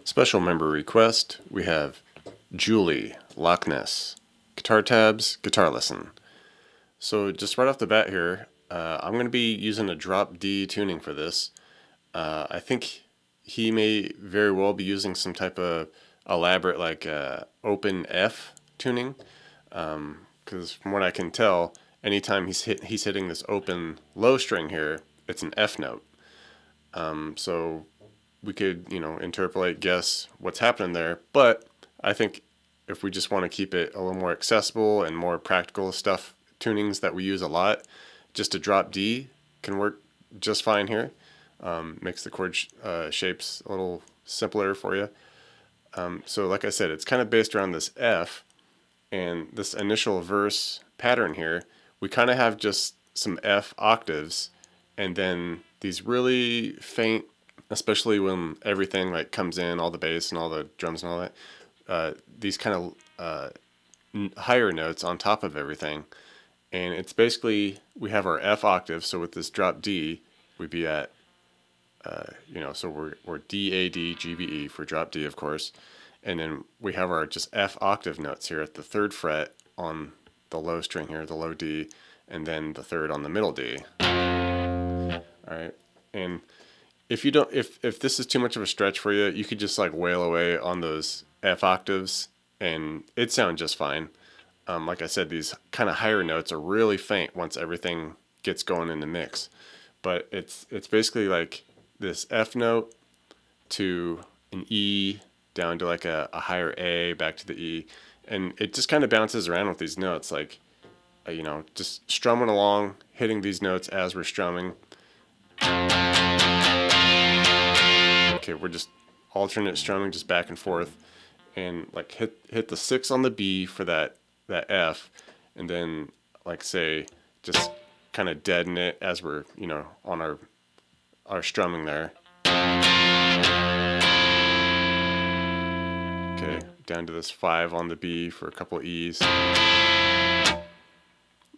Special member request, we have Julie, Lochness, guitar tabs, guitar lesson. So just right off the bat here, I'm going to be using a drop D tuning for this. I think he may very well be using some type of elaborate like open F tuning, because from what I can tell, anytime he's hitting this open low string here, it's an F note. So we could, interpolate, guess what's happening there. But I think if we just want to keep it a little more accessible and more practical stuff, tunings that we use a lot, just a drop D can work just fine here. Makes the chord shapes a little simpler for you. So like I said, it's kind of based around this F, and this initial verse pattern here, we kind of have just some F octaves, and then these really faint, especially when everything like comes in, all the bass and all the drums and all that, these kind of higher notes on top of everything. And it's basically, we have our F octave, so with this drop D, we'd be at, so we're D, A, D, G, B, E for drop D, of course. And then we have our just F octave notes here at the 3rd fret on the low string here, the low D, and then the 3rd on the middle D. All right, and if this is too much of a stretch for you, you could just like wail away on those F octaves, and it'd sound just fine. Like I said, these kind of higher notes are really faint once everything gets going in the mix. But it's basically like this F note to an E, down to like a higher A, back to the E, and it just kind of bounces around with these notes, like just strumming along, hitting these notes as we're strumming. Okay, we're just alternate strumming, just back and forth, and like hit the 6 on the B for that F, and then like say just kind of deaden it as we're on our strumming there. Okay, down to this 5 on the B for a couple E's.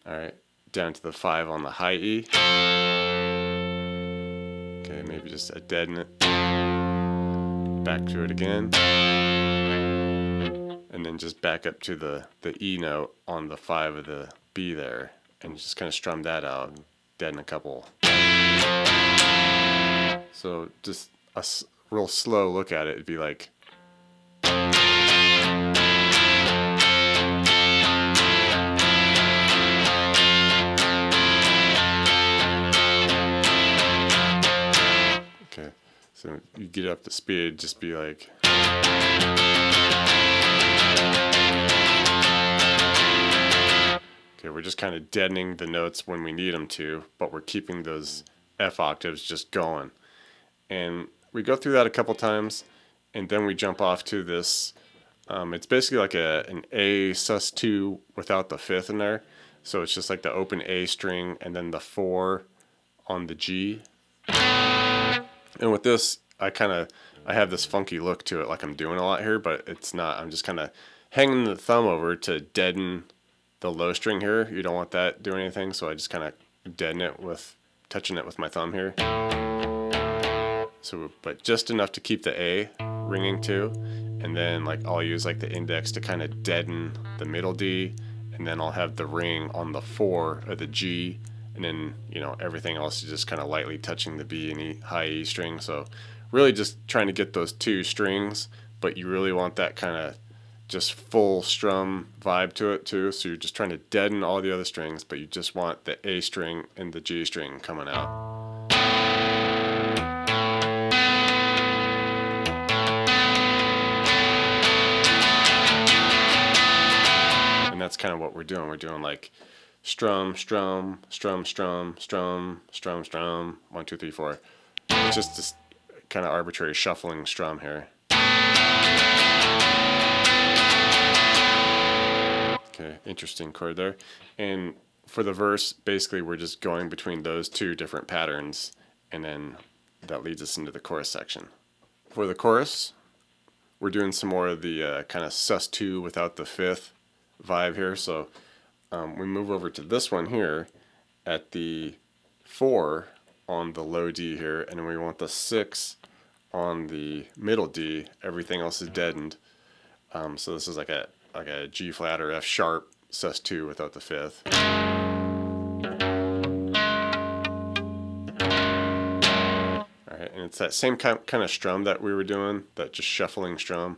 Alright, down to the 5 on the high E. Okay, maybe just a deaden it. Back to it again. And then just back up to the E note on the 5 of the B there. And just kind of strum that out and deaden a couple. So just a real slow look at it, it'd be like. Okay, so you get up to speed, just be like. Okay, we're just kind of deadening the notes when we need them to, but we're keeping those F octaves just going. And we go through that a couple times, and then we jump off to this. It's basically like an A sus2 without the 5th in there. So it's just like the open A string and then the 4 on the G. And with this, I have this funky look to it, like I'm doing a lot here, but it's not. I'm just kind of hanging the thumb over to deaden the low string here. You don't want that doing anything, so I just kind of deaden it with touching it with my thumb here. So, but just enough to keep the A ringing too, and then like I'll use like the index to kind of deaden the middle D, and then I'll have the ring on the 4 of the G, and then everything else is just kind of lightly touching the B and E, high E string. So really just trying to get those 2 strings, but you really want that kind of just full strum vibe to it too. So you're just trying to deaden all the other strings, but you just want the A string and the G string coming out. And that's kind of what we're doing. We're doing like strum, strum, strum, strum, strum, strum, strum, 1, 2, 3, 4. It's just this kind of arbitrary shuffling strum here. Okay, interesting chord there. And for the verse, basically we're just going between those 2 different patterns, and then that leads us into the chorus section. For the chorus, we're doing some more of the kind of sus2 without the 5th vibe here. So we move over to this one here at the 4 on the low D here, and then we want the 6 on the middle D. Everything else is deadened. So this is like a G flat or F sharp sus2 without the fifth. Alright, and it's that same kind of strum that we were doing, that just shuffling strum.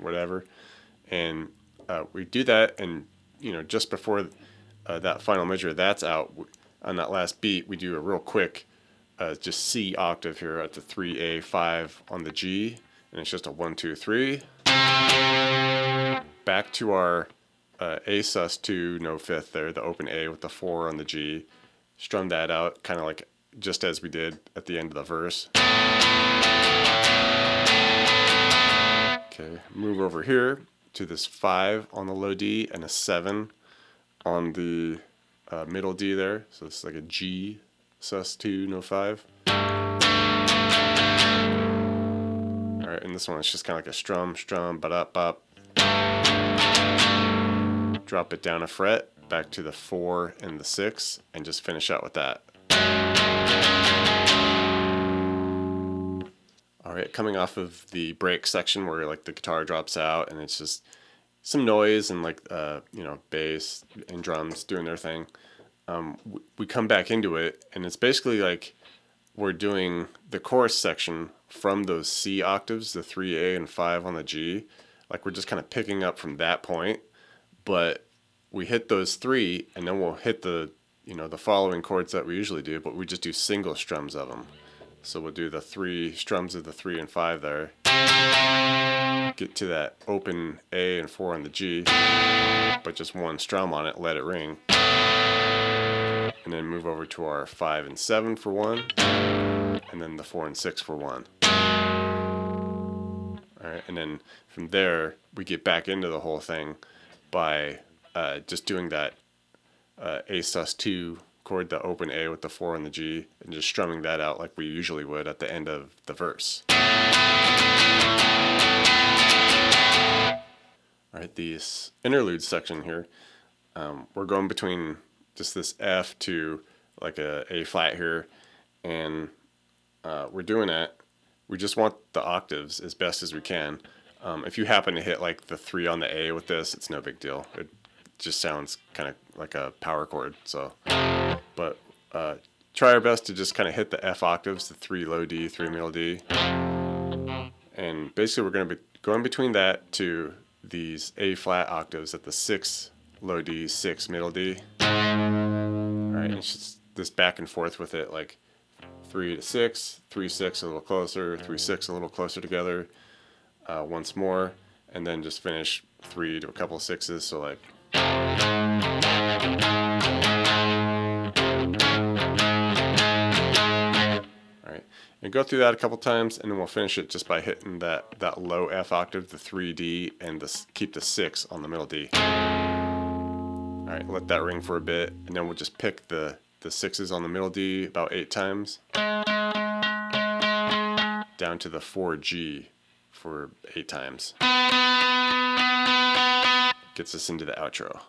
Whatever. And we do that, and just before that final measure that's out, on that last beat, we do a real quick just C octave here at the 3A5 on the G, and it's just a 1, 2, 3. Back to our A sus2, no fifth there, the open A with the 4 on the G. Strum that out, kind of like just as we did at the end of the verse. Okay, move over here to this 5 on the low D and a 7 on the middle D there. So it's like a G sus2, no 5. Alright, and this one is just kind of like a strum, ba-da, bop. Drop it down a fret, back to the 4 and the 6, and just finish out with that. Alright, coming off of the break section where like the guitar drops out and it's just some noise and like bass and drums doing their thing, we come back into it, and it's basically like we're doing the chorus section from those C octaves, the 3A and 5 on the G. Like we're just kind of picking up from that point, but we hit those 3 and then we'll hit the the following chords that we usually do, but we just do single strums of them. So we'll do the 3 strums of the 3 and 5 there, get to that open A and 4 on the G, but just one strum on it, let it ring, and then move over to our 5 and 7 for 1, and then the 4 and 6 for 1. Alright, and then from there we get back into the whole thing by just doing that A sus2 chord, the open A with the 4 on the G, and just strumming that out like we usually would at the end of the verse. Alright, this interlude section here, we're going between just this F to like a flat here, and we're doing that. We just want the octaves as best as we can. If you happen to hit like the 3 on the A with this, it's no big deal. It just sounds kind of like a power chord. So, but try our best to just kind of hit the F octaves, the 3 low D, 3 middle D, and basically we're going to be going between that to these A flat octaves at the 6 low D, 6 middle D. Alright, it's just this back and forth with it, like 3 to 6, 3 6 a little closer, 3 6 a little closer together, once more, and then just finish 3 to a couple of 6s. So like. Alright, and go through that a couple times, and then we'll finish it just by hitting that low F octave, the 3D, and keep the 6 on the middle D. Alright, let that ring for a bit, and then we'll just pick the 6s on the middle D about 8 times, down to the 4G for 8 times. Gets us into the outro.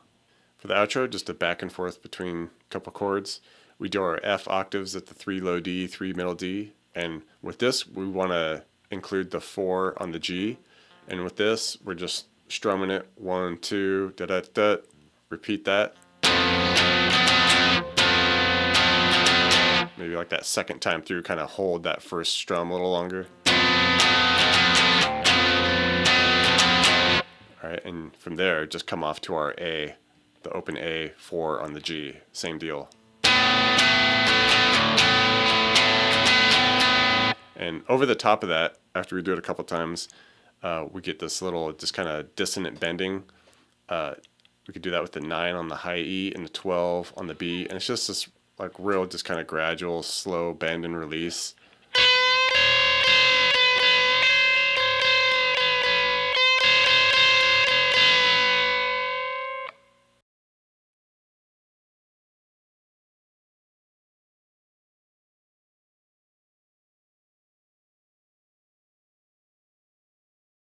For the outro, just a back and forth between a couple chords. We do our F octaves at the 3 low D, 3 middle D, and with this we want to include the 4 on the G, and with this we're just strumming it 1, 2, da da da. Repeat that. Maybe like that second time through, kind of hold that first strum a little longer. Alright, and from there just come off to our A, the open A 4 on the G, same deal. And over the top of that, after we do it a couple times, we get this little just kind of dissonant bending. We could do that with the 9 on the high E and the 12 on the B, and it's just this like real just kind of gradual, slow bend and release.